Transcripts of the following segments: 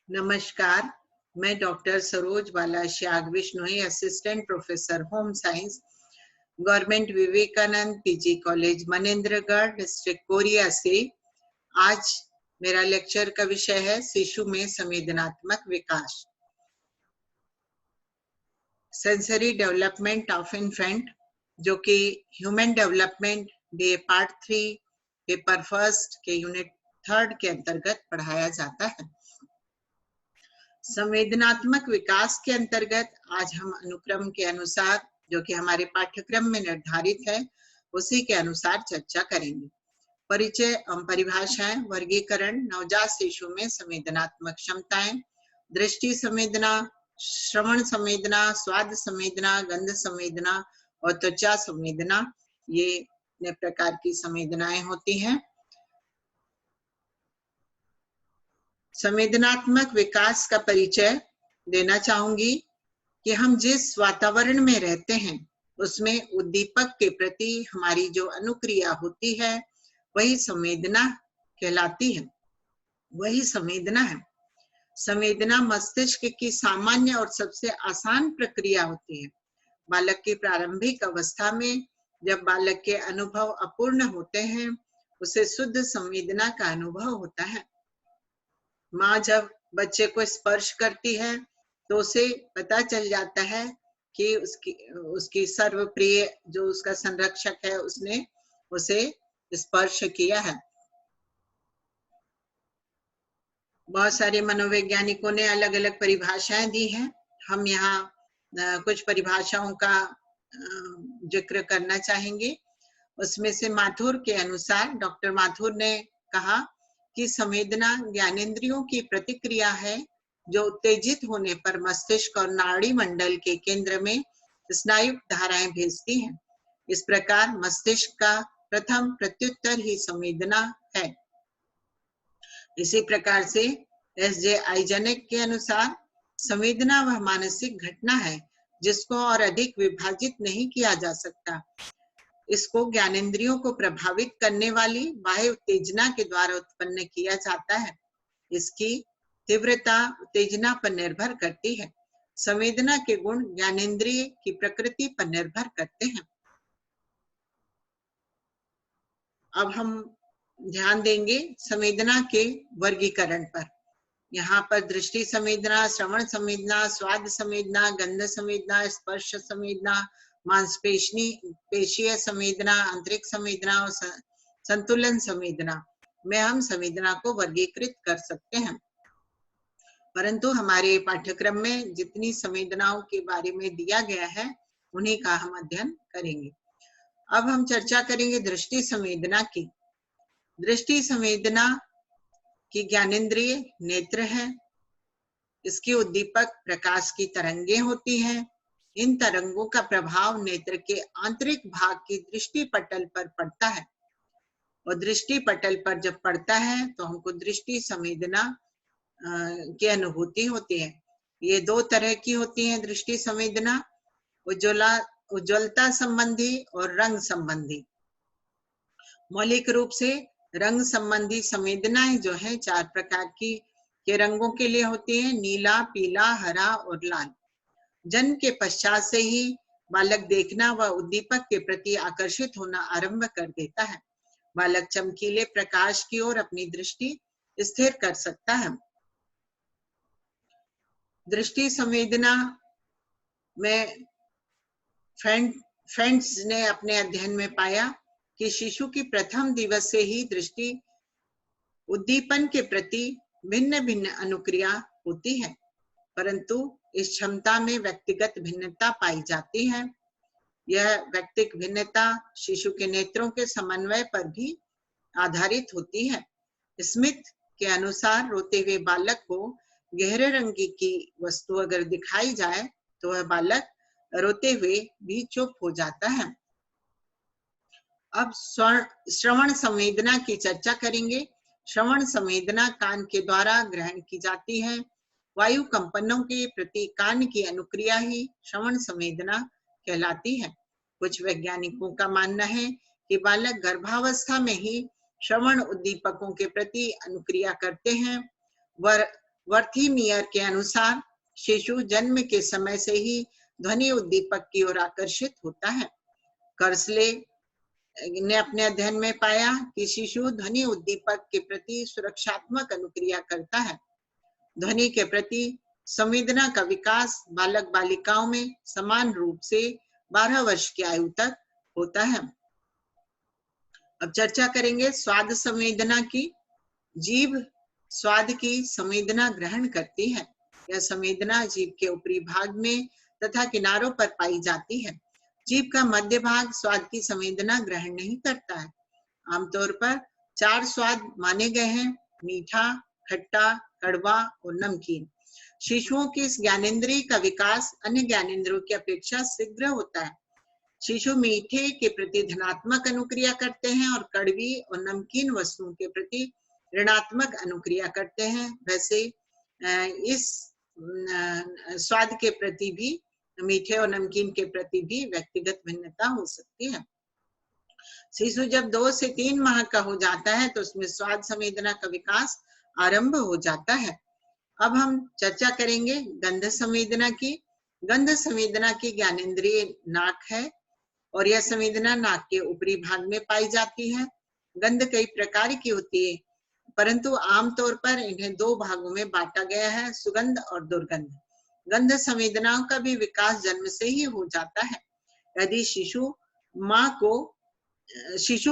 नमस्कार, मैं डॉक्टर सरोज बाला श्याग Vishnoi, assistant professor home science, government Vivekanand PG college Manendragarh, district Koriya से। आज मेरा लेक्चर का विषय है शिशु में संवेदनात्मक विकास, सेंसरी डेवलपमेंट ऑफ इन्फेंट, जो कि ह्यूमन डेवलपमेंट डे पार्ट 3 पेपर फर्स्ट के यूनिट 3 के अंतर्गत पढ़ाया जाता है। संवेदनात्मक विकास के अंतर्गत आज हम अनुक्रम के अनुसार, जो कि हमारे पाठ्यक्रम में निर्धारित है, उसी के अनुसार चर्चा करेंगे। परिचय एवं परिभाषाएं, वर्गीकरण, नवजात शिशु में संवेदनात्मक क्षमताएं, दृष्टि संवेदना, श्रवण संवेदना, स्वाद संवेदना, गंध संवेदना और त्वचा संवेदना, ये प्रकार की संवेदनाएं होती हैं। संवेदनात्मक विकास का परिचय देना चाहूंगी कि हम जिस वातावरण में रहते हैं उसमें उद्दीपक के प्रति हमारी जो अनुक्रिया होती है वही संवेदना कहलाती है, वही संवेदना है। संवेदना मस्तिष्क की सामान्य और सबसे आसान प्रक्रिया होती है। बालक की प्रारंभिक अवस्था में जब बालक के अनुभव अपूर्ण होते हैं, उसे शुद्ध संवेदना का अनुभव होता है। माँ जब बच्चे को स्पर्श करती है तो उसे पता चल जाता है कि उसकी सर्वप्रिय जो उसका संरक्षक है उसने उसे स्पर्श किया है। बहुत सारे मनोवैज्ञानिकों ने अलग अलग परिभाषाएं दी हैं। हम यहाँ कुछ परिभाषाओं का जिक्र करना चाहेंगे। उसमें से माथुर के अनुसार, डॉक्टर माथुर ने कहा कि संवेदना ज्ञानेंद्रियों की प्रतिक्रिया है जो उत्तेजित होने पर मस्तिष्क और नाड़ी मंडल के केंद्र में स्नायु धाराएं भेजती हैं। इस प्रकार मस्तिष्क का प्रथम प्रत्युत्तर ही संवेदना है। इसी प्रकार से एस.जे. आइजनेक के अनुसार संवेदना वह मानसिक घटना है जिसको और अधिक विभाजित नहीं किया जा सकता। इसको ज्ञानेंद्रियों को प्रभावित करने वाली बाह्य उत्तेजना के द्वारा उत्पन्न किया जाता है। इसकी तीव्रता उत्तेजना पर निर्भर करती है। संवेदना के गुण ज्ञानेंद्रिय की प्रकृति पर निर्भर करते हैं। अब हम ध्यान देंगे संवेदना के वर्गीकरण पर। यहाँ पर दृष्टि संवेदना, श्रवण संवेदना, स्वाद संवेदना, गंध संवेदना, स्पर्श संवेदना, मांसपेशीय संवेदना, आंतरिक संवेदना और संतुलन संवेदना में हम संवेदना को वर्गीकृत कर सकते हैं। परंतु हमारे पाठ्यक्रम में जितनी संवेदनाओं के बारे में दिया गया है उन्हीं का हम अध्ययन करेंगे। अब हम चर्चा करेंगे दृष्टि संवेदना की। दृष्टि संवेदना की ज्ञानेंद्रिय नेत्र है। इसकी उद्दीपक प्रकाश की तरंगें होती हैं। इन तरंगों का प्रभाव नेत्र के आंतरिक भाग की दृष्टि पटल पर पड़ता है और दृष्टि पटल पर जब पड़ता है तो हमको दृष्टि संवेदना की अनुभूति होती है। ये दो तरह की होती है दृष्टि संवेदना, उज्ज्वलता संबंधी और रंग संबंधी। मौलिक रूप से रंग संबंधी संवेदनाएं जो है 4 प्रकार की के रंगों के लिए होती है: नीला, पीला, हरा और लाल। जन्म के पश्चात से ही बालक देखना व उद्दीपक के प्रति आकर्षित होना आरंभ कर देता है। बालक चमकीले प्रकाश की ओर अपनी दृष्टि स्थिर कर सकता है। दृष्टि संवेदना में फेंट्स ने अपने अध्ययन में पाया कि शिशु की प्रथम दिवस से ही दृष्टि उद्दीपन के प्रति भिन्न भिन्न अनुक्रिया होती है, परंतु इस क्षमता में व्यक्तिगत भिन्नता पाई जाती है। यह व्यक्तिगत भिन्नता शिशु के नेत्रों के समन्वय पर भी आधारित होती है। स्मिथ के अनुसार रोते हुए बालक को गहरे रंग की वस्तु अगर दिखाई जाए तो वह बालक रोते हुए भी चुप हो जाता है। अब श्रवण संवेदना की चर्चा करेंगे। श्रवण संवेदना कान के द्वारा ग्रहण की जाती है। वायु कंपनों के प्रति कान की अनुक्रिया ही श्रवण संवेदना कहलाती है। कुछ वैज्ञानिकों का मानना है कि बालक गर्भावस्था में ही श्रवण उद्दीपकों के प्रति अनुक्रिया करते हैं। वर्थीमियर के अनुसार शिशु जन्म के समय से ही ध्वनि उद्दीपक की ओर आकर्षित होता है। कर्सले ने अपने अध्ययन में पाया कि शिशु ध्वनि उद्दीपक के प्रति सुरक्षात्मक अनुक्रिया करता है। ध्वनि के प्रति संवेदना का विकास बालक बालिकाओं में समान रूप से 12 वर्ष की आयु तक होता है। अब चर्चा करेंगे स्वाद संवेदना की। जीभ स्वाद की संवेदना ग्रहण करती है। यह संवेदना जीभ के ऊपरी भाग में तथा किनारों पर पाई जाती है। जीभ का मध्य भाग स्वाद की संवेदना ग्रहण नहीं करता है। आमतौर पर 4 स्वाद माने गए हैं: मीठा, खट्टा, कड़वा और नमकीन। शिशुओं की इस ज्ञानेंद्रिय का विकास अन्य ज्ञानेंद्रियों की अपेक्षा शीघ्र होता है। शिशु मीठे के प्रति धनात्मक अनुक्रिया करते हैं और कड़वी और नमकीन वस्तुओं के प्रति ऋणात्मक अनुक्रिया करते हैं। वैसे इस स्वाद के प्रति भी, मीठे और नमकीन के प्रति भी व्यक्तिगत भिन्नता हो सकती है। शिशु जब 2 से 3 माह का हो जाता है तो उसमें स्वाद संवेदना का विकास आरंभ हो जाता है। अब हम चर्चा करेंगे गंध संवेदना की। गंध संवेदना की ज्ञानेंद्रिय नाक है और यह संवेदना नाक के ऊपरी भाग में पाई जाती है। गंध कई प्रकार की होती है, परंतु आमतौर पर इन्हें 2 भागों में बांटा गया है: सुगंध और दुर्गंध। गंध संवेदनाओं का भी विकास जन्म से ही हो जाता है। यदि शिशु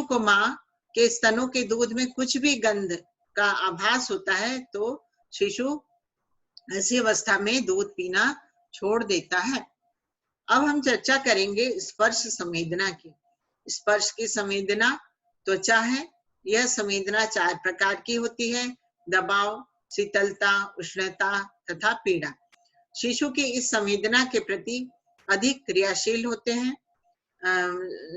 को माँ के स्तनों के दूध में कुछ भी गंध का आभास होता है तो शिशु ऐसी अवस्था में दूध पीना छोड़ देता है। अब हम चर्चा करेंगे स्पर्श संवेदना की। स्पर्श की संवेदना त्वचा है। यह संवेदना 4 प्रकार की होती है: दबाव, शीतलता, उष्णता तथा पीड़ा। शिशु की इस संवेदना के प्रति अधिक क्रियाशील होते हैं।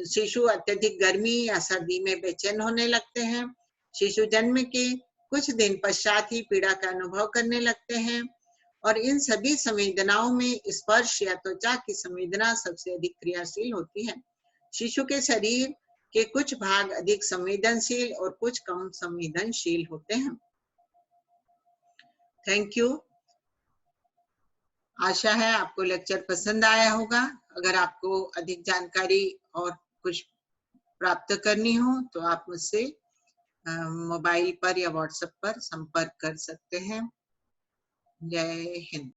शिशु अत्यधिक गर्मी या सर्दी में बेचैन होने लगते हैं। शिशु जन्म के कुछ दिन पश्चात ही पीड़ा का अनुभव करने लगते हैं और इन सभी संवेदनाओं में स्पर्श या त्वचा की संवेदना सबसे अधिक क्रियाशील होती है। शिशु के शरीर के कुछ भाग अधिक संवेदनशील और कुछ कम संवेदनशील होते हैं। Thank you. आशा है आपको लेक्चर पसंद आया होगा। अगर आपको अधिक जानकारी और कुछ प्राप्त करनी हो तो आप मुझसे मोबाइल पर या व्हाट्सएप पर संपर्क कर सकते हैं। जय हिंद।